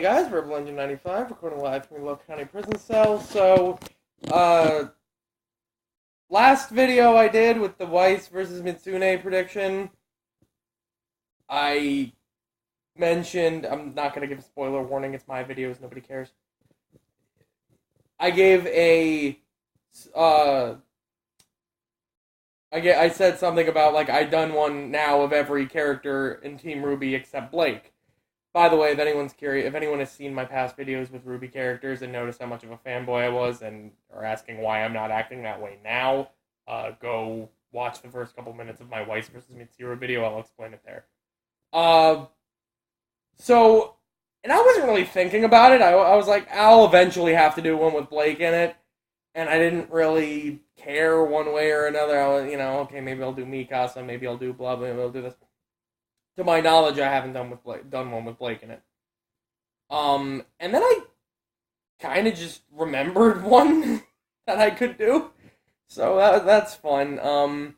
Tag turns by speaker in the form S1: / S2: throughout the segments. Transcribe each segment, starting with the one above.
S1: guys, Rebel Engine 95, recording live from the Love County Prison Cell. So, uh, last video I did with the Weiss versus Mitsune prediction, I mentioned, I'm not going to give a spoiler warning, it's my videos, nobody cares. I gave a, I said something about, like, I'd done one now of every character in Team RWBY except Blake. By the way, if anyone's curious, if anyone has seen my past videos with RWBY characters and noticed how much of a fanboy I was and are asking why I'm not acting that way now, go watch the first couple minutes of my Weiss versus Mitsuru video. I'll explain it there. So, and I wasn't really thinking about it. I was like, I'll eventually have to do one with Blake in it, and I didn't really care one way or another. I was, okay, maybe I'll do Mikasa, maybe I'll do blah, maybe I'll do this. To my knowledge, I haven't done one with Blake in it. And then I kind of just remembered one that I could do, so that's fun.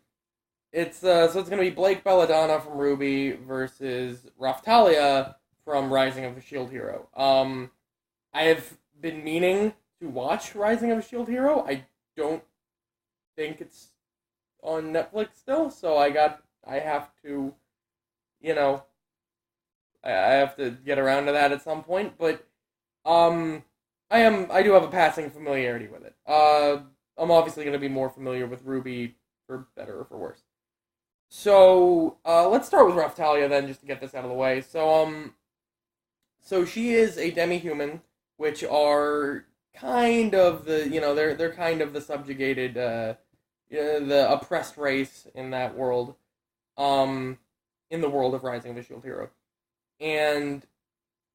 S1: It's gonna be Blake Belladonna from RWBY versus Raphtalia from Rising of the Shield Hero. I have been meaning to watch Rising of the Shield Hero. I don't think it's on Netflix still, so I have to. I have to get around to that at some point, but I do have a passing familiarity with it. I'm obviously going to be more familiar with RWBY, for better or for worse. So, let's start with Raphtalia then, just to get this out of the way. So she is a demi-human, which are kind of the, they're kind of the subjugated, the oppressed race in that world. In the world of Rising of the Shield Hero. And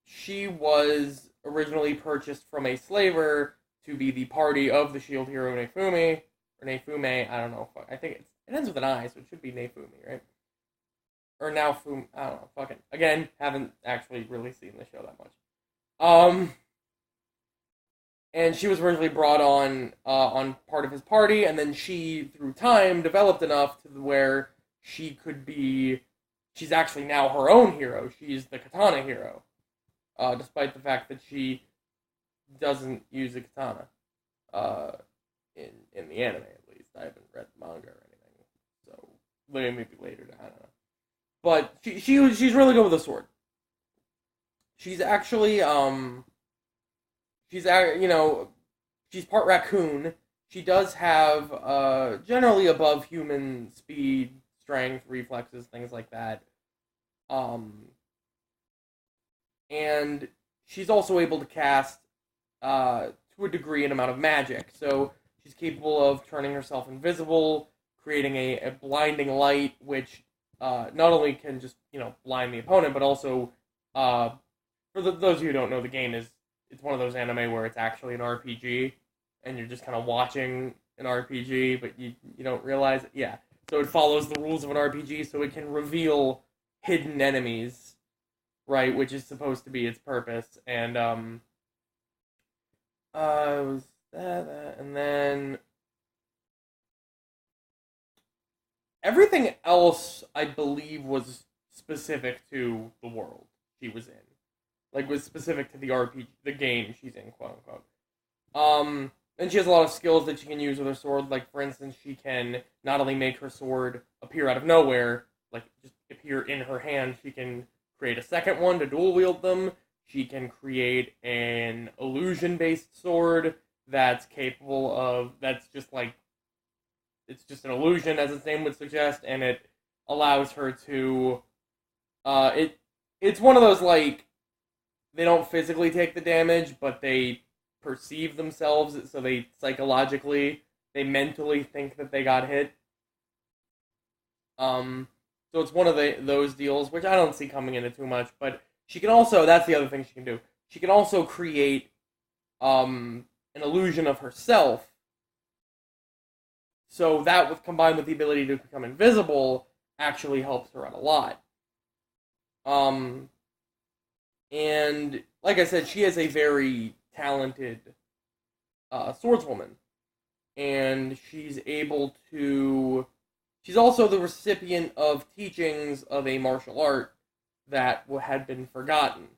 S1: she was originally purchased from a slaver to be the party of the Shield Hero Nefume, or Nefume, I don't know, I think it ends with an I, so it should be Nefume, right? Or Naofumi, I don't know, fucking, again, haven't actually really seen the show that much. And she was originally brought on part of his party, and then she, through time, developed enough to where she could be. She's actually now her own hero. She's the katana hero. Despite the fact that she doesn't use a katana. In the anime, at least. I haven't read the manga or anything. So, maybe later, I don't know. But she's really good with a sword. She's actually, she's part raccoon. She does have, generally above human speed, strength, reflexes, things like that. And she's also able to cast, to a degree, an amount of magic. So she's capable of turning herself invisible, creating a blinding light, which not only can just, blind the opponent, but also, for those of you who don't know, the game it's one of those anime where it's actually an RPG, and you're just kind of watching an RPG, but you don't realize it. Yeah. So it follows the rules of an RPG, so it can reveal hidden enemies, right, which is supposed to be its purpose. And, was that, and then everything else, I believe, was specific to the world she was in. Like, was specific to the RPG, the game she's in, quote-unquote. And she has a lot of skills that she can use with her sword. Like, for instance, she can not only make her sword appear out of nowhere, like, just appear in her hand, she can create a second one to dual wield them. She can create an illusion-based sword that's capable of, that's just like, it's just an illusion, as its name would suggest, and it allows her to, it's one of those, like, they don't physically take the damage, but they perceive themselves, so they they mentally think that they got hit. So it's one of those deals, which I don't see coming into too much, but she can also, that's the other thing she can do, she can also create an illusion of herself, so that, combined with the ability to become invisible, actually helps her out a lot. And, like I said, she is a very talented swordswoman, and she's also the recipient of teachings of a martial art that had been forgotten.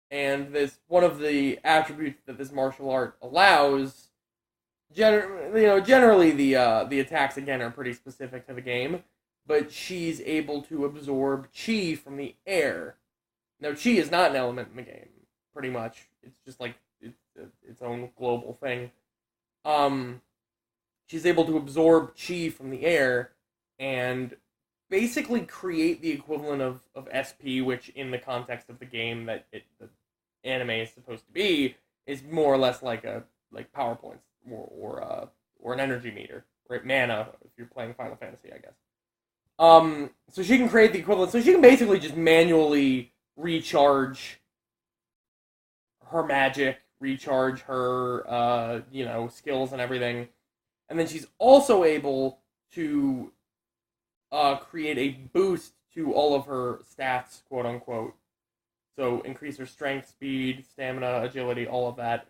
S1: and this one of the attributes that this martial art allows. Generally the attacks again are pretty specific to the game, but she's able to absorb chi from the air. Now, chi is not an element in the game, pretty much. It's just like its own global thing. Um, she's able to absorb chi from the air and basically create the equivalent of SP, which in the context of the game that the anime is supposed to be, is more or less like PowerPoints or an energy meter, right? Mana, if you're playing Final Fantasy, I guess. So she can create the equivalent. So she can basically just manually recharge her magic, recharge her, skills and everything. And then she's also able to create a boost to all of her stats, quote unquote. So increase her strength, speed, stamina, agility, all of that.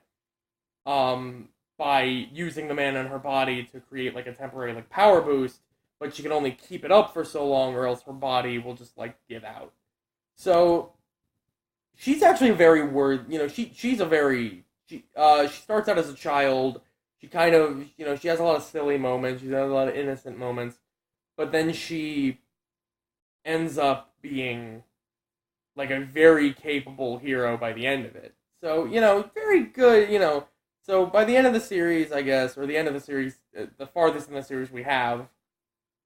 S1: By using the mana in her body to create like a temporary like power boost, but she can only keep it up for so long, or else her body will just like give out. So she's actually a very she's a very she starts out as a child. She kind of she has a lot of silly moments. She has a lot of innocent moments, but then she ends up being like a very capable hero by the end of it. So very good. So by the end of the series, I guess, or the end of the series, the farthest in the series we have.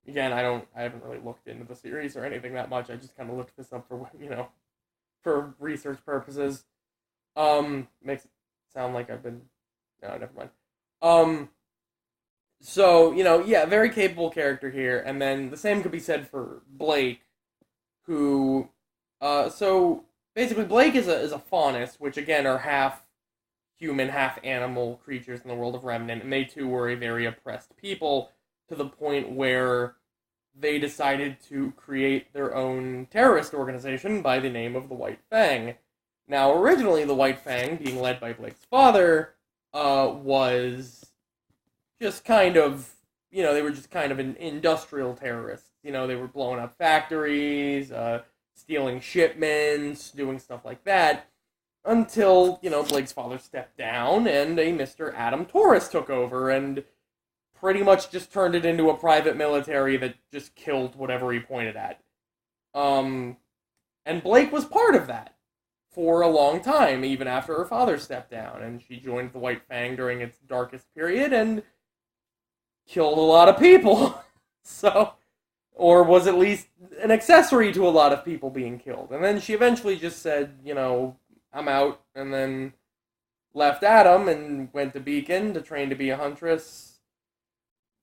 S1: Again, I haven't really looked into the series or anything that much. I just kind of looked this up for research purposes. Makes it sound like I've been. No, never mind. So yeah, very capable character here, and then the same could be said for Blake, who, so basically Blake is a faunus, which again are half human, half animal creatures in the world of Remnant, and they too were a very oppressed people to the point where they decided to create their own terrorist organization by the name of the White Fang. Now, originally, the White Fang, being led by Blake's father, was just kind of, they were just kind of an industrial terrorists. They were blowing up factories, stealing shipments, doing stuff like that, until, Blake's father stepped down and a Mr. Adam Torres took over and pretty much just turned it into a private military that just killed whatever he pointed at. And Blake was part of that for a long time, even after her father stepped down, and she joined the White Fang during its darkest period and killed a lot of people. So, or was at least an accessory to a lot of people being killed. And then she eventually just said, I'm out, and then left Adam and went to Beacon to train to be a huntress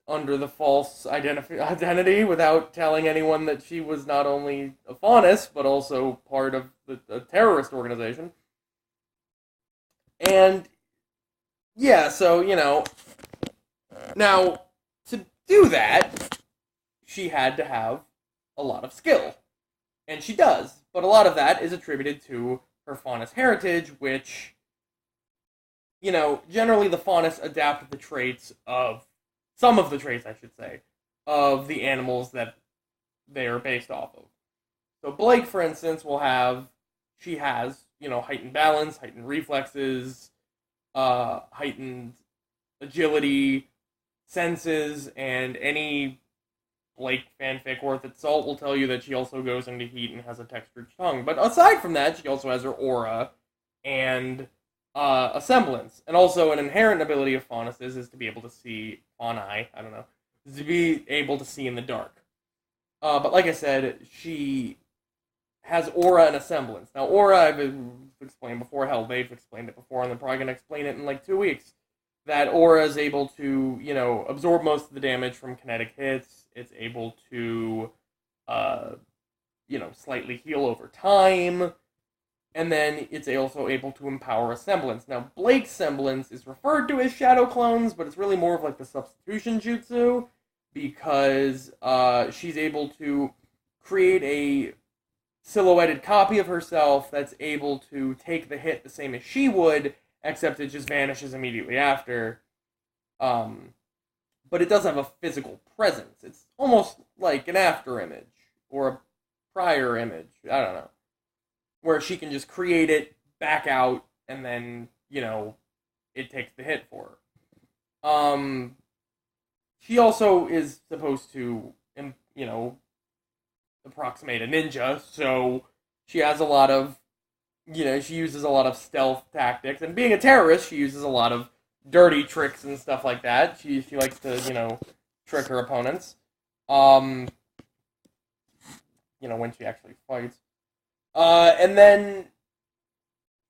S1: under the false identity without telling anyone that she was not only a faunus, but also part of the terrorist organization. And, yeah, so, now, to do that, she had to have a lot of skill. And she does, but a lot of that is attributed to her faunus heritage, which, generally the faunus adapt the traits of some of the traits, I should say, of the animals that they are based off of. So Blake, for instance, she has, heightened balance, heightened reflexes, heightened agility, senses, and any Blake fanfic worth its salt will tell you that she also goes into heat and has a textured tongue. But aside from that, she also has her aura and a semblance. And also an inherent ability of faunuses is to be able to see I don't know, is to be able to see in the dark. But like I said, she has aura and a semblance. Now, aura, I've explained before. Hell, they've explained it before, and they're probably going to explain it in like 2 weeks. That aura is able to, absorb most of the damage from kinetic hits. It's able to, slightly heal over time. And then it's also able to empower a semblance. Now, Blake's semblance is referred to as shadow clones, but it's really more of like the substitution jutsu, because she's able to create a silhouetted copy of herself that's able to take the hit the same as she would, except it just vanishes immediately after. But it does have a physical presence. It's almost like an after image, or a prior image. I don't know. Where she can just create it, back out, and then, it takes the hit for her. She also is supposed to, approximate a ninja, so she has a lot of, she uses a lot of stealth tactics, and being a terrorist, she uses a lot of dirty tricks and stuff like that. She likes to, trick her opponents. When she actually fights. And then,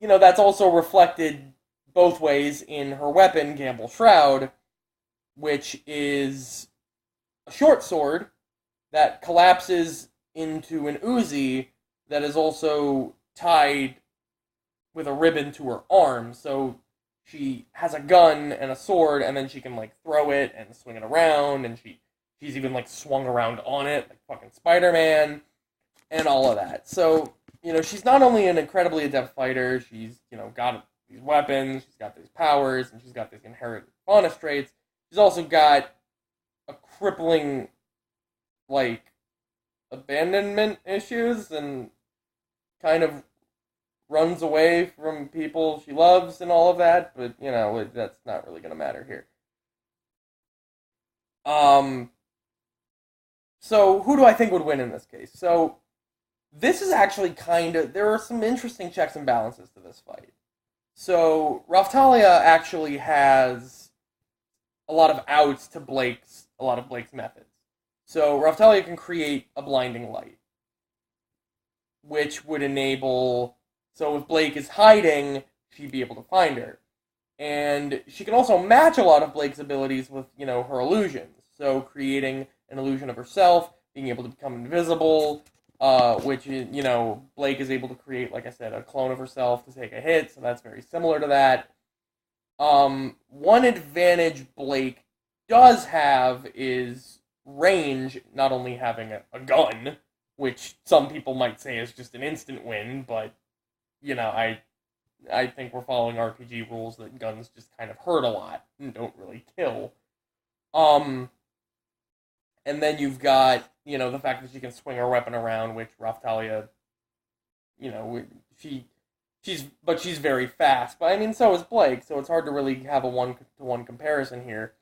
S1: that's also reflected both ways in her weapon, Gamble Shroud, which is a short sword that collapses into an Uzi that is also tied with a ribbon to her arm. So she has a gun and a sword, and then she can, throw it and swing it around, and she's even, swung around on it, like fucking Spider-Man, and all of that. So, she's not only an incredibly adept fighter, she's, got these weapons, she's got these powers, and she's got these inherent bonus traits. She's also got a crippling, abandonment issues, and kind of runs away from people she loves and all of that, but, that's not really going to matter here. So, who do I think would win in this case? So, this is actually there are some interesting checks and balances to this fight. So, Raphtalia actually has a lot of outs to a lot of Blake's methods. So, Raphtalia can create a blinding light, which would enable, so if Blake is hiding, she'd be able to find her. And she can also match a lot of Blake's abilities with, her illusions. So, creating an illusion of herself, being able to become invisible, which, Blake is able to create, like I said, a clone of herself to take a hit, so that's very similar to that. One advantage Blake does have is range, not only having a gun, which some people might say is just an instant win, but, I think we're following RPG rules that guns just kind of hurt a lot and don't really kill. And then you've got, the fact that she can swing her weapon around, which Raphtalia, she's very fast. But, so is Blake, so it's hard to really have a one-to-one comparison here.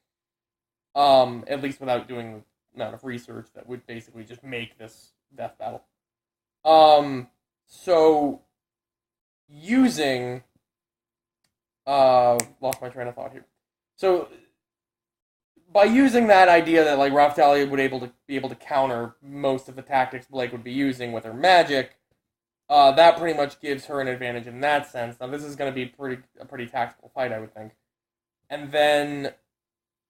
S1: At least without doing the amount of research that would basically just make this death battle. So, using... lost my train of thought here. So, by using that idea that Raphtalia would be able to counter most of the tactics Blake would be using with her magic, that pretty much gives her an advantage in that sense. Now this is going to be a pretty tactical fight, I would think. And then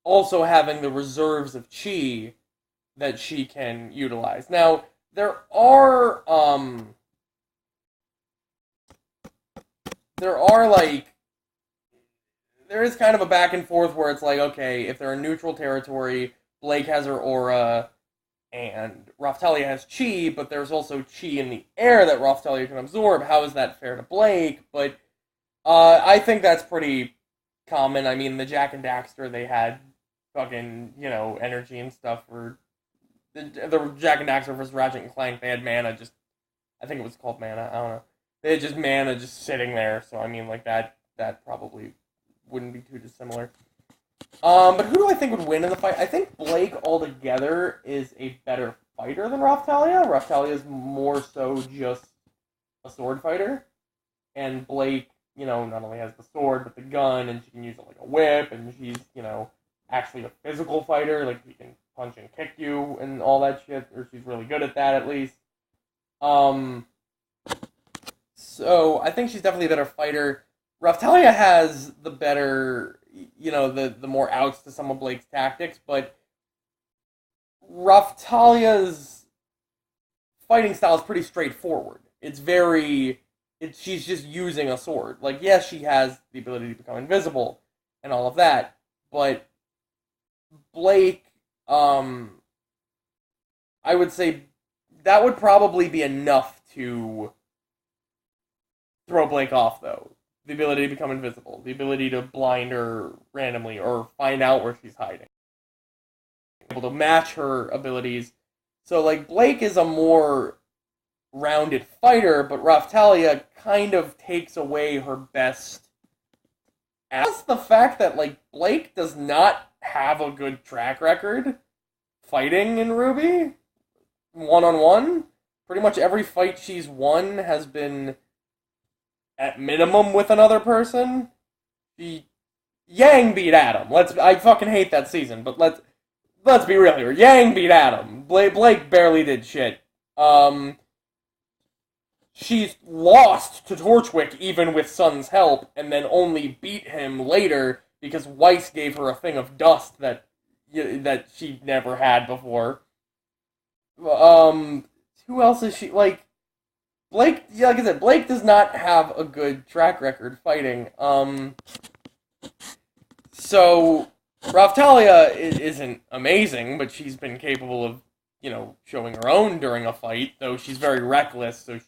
S1: also having the reserves of chi that she can utilize. Now there is kind of a back and forth where it's okay, if they're in neutral territory, Blake has her aura, and Raphtalia has chi, but there's also chi in the air that Raphtalia can absorb. How is that fair to Blake? But I think that's pretty common. The Jak and Daxter, they had fucking, energy and stuff for... The Jak and Daxter versus Ratchet and Clank, they had mana I think it was called mana, I don't know. They had just mana just sitting there, so that probably wouldn't be too dissimilar. But who do I think would win in the fight? I think Blake altogether is a better fighter than Raphtalia. Raphtalia is more so just a sword fighter. And Blake, not only has the sword, but the gun, and she can use it like a whip, and she's, actually a physical fighter. She can punch and kick you and all that shit, or she's really good at that at least. So I think she's definitely a better fighter. Raphtalia has the better, the more outs to some of Blake's tactics, but Raphtalia's fighting style is pretty straightforward. She's just using a sword. Yes, she has the ability to become invisible and all of that, but Blake, I would say that would probably be enough to throw Blake off, though. The ability to become invisible, the ability to blind her randomly or find out where she's hiding, able to match her abilities. So Blake is a more rounded fighter, but Raphtalia kind of takes away her best. As the fact that, like, Blake does not have a good track record fighting in Ruby one-on-one. Pretty much every fight she's won has been at minimum with another person. Yang beat Adam. I fucking hate that season, but let's be real here. Yang beat Adam. Blake barely did shit. She's lost to Torchwick even with Sun's help, and then only beat him later because Weiss gave her a thing of dust that she never had before. Who else is she, like, Blake, yeah, like I said, Blake does not have a good track record fighting. So Raphtalia isn't amazing, but she's been capable of, showing her own during a fight, though she's very reckless, so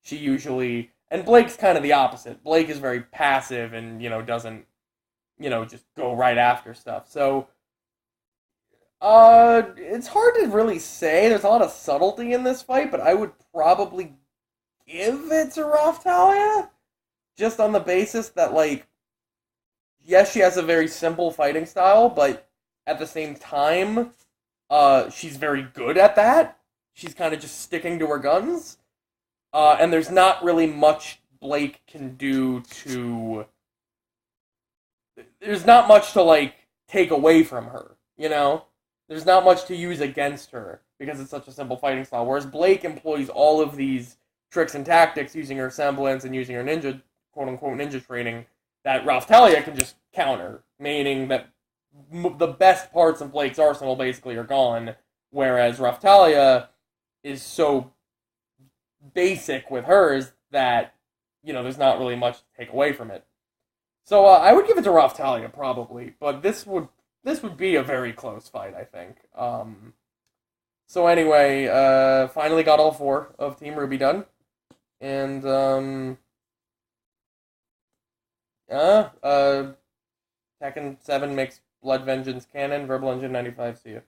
S1: she usually, and Blake's kind of the opposite. Blake is very passive and, doesn't, just go right after stuff. So, it's hard to really say. There's a lot of subtlety in this fight, but I would probably give it to Raphtalia, just on the basis that, like, yes, she has a very simple fighting style, but at the same time, she's very good at that. She's kind of just sticking to her guns. And there's not really much Blake can do to... There's not much to, like, take away from her, There's not much to use against her, because it's such a simple fighting style. Whereas Blake employs all of these tricks and tactics, using her semblance and using her ninja, quote-unquote ninja training, that Raphtalia can just counter, meaning that the best parts of Blake's arsenal basically are gone, whereas Raphtalia is so basic with hers that, there's not really much to take away from it. So I would give it to Raphtalia, probably, but this would be a very close fight, I think. So anyway, finally got all 4 of Team Ruby done, and Tekken 7 makes Blood Vengeance canon. Verbal Engine 95, see you.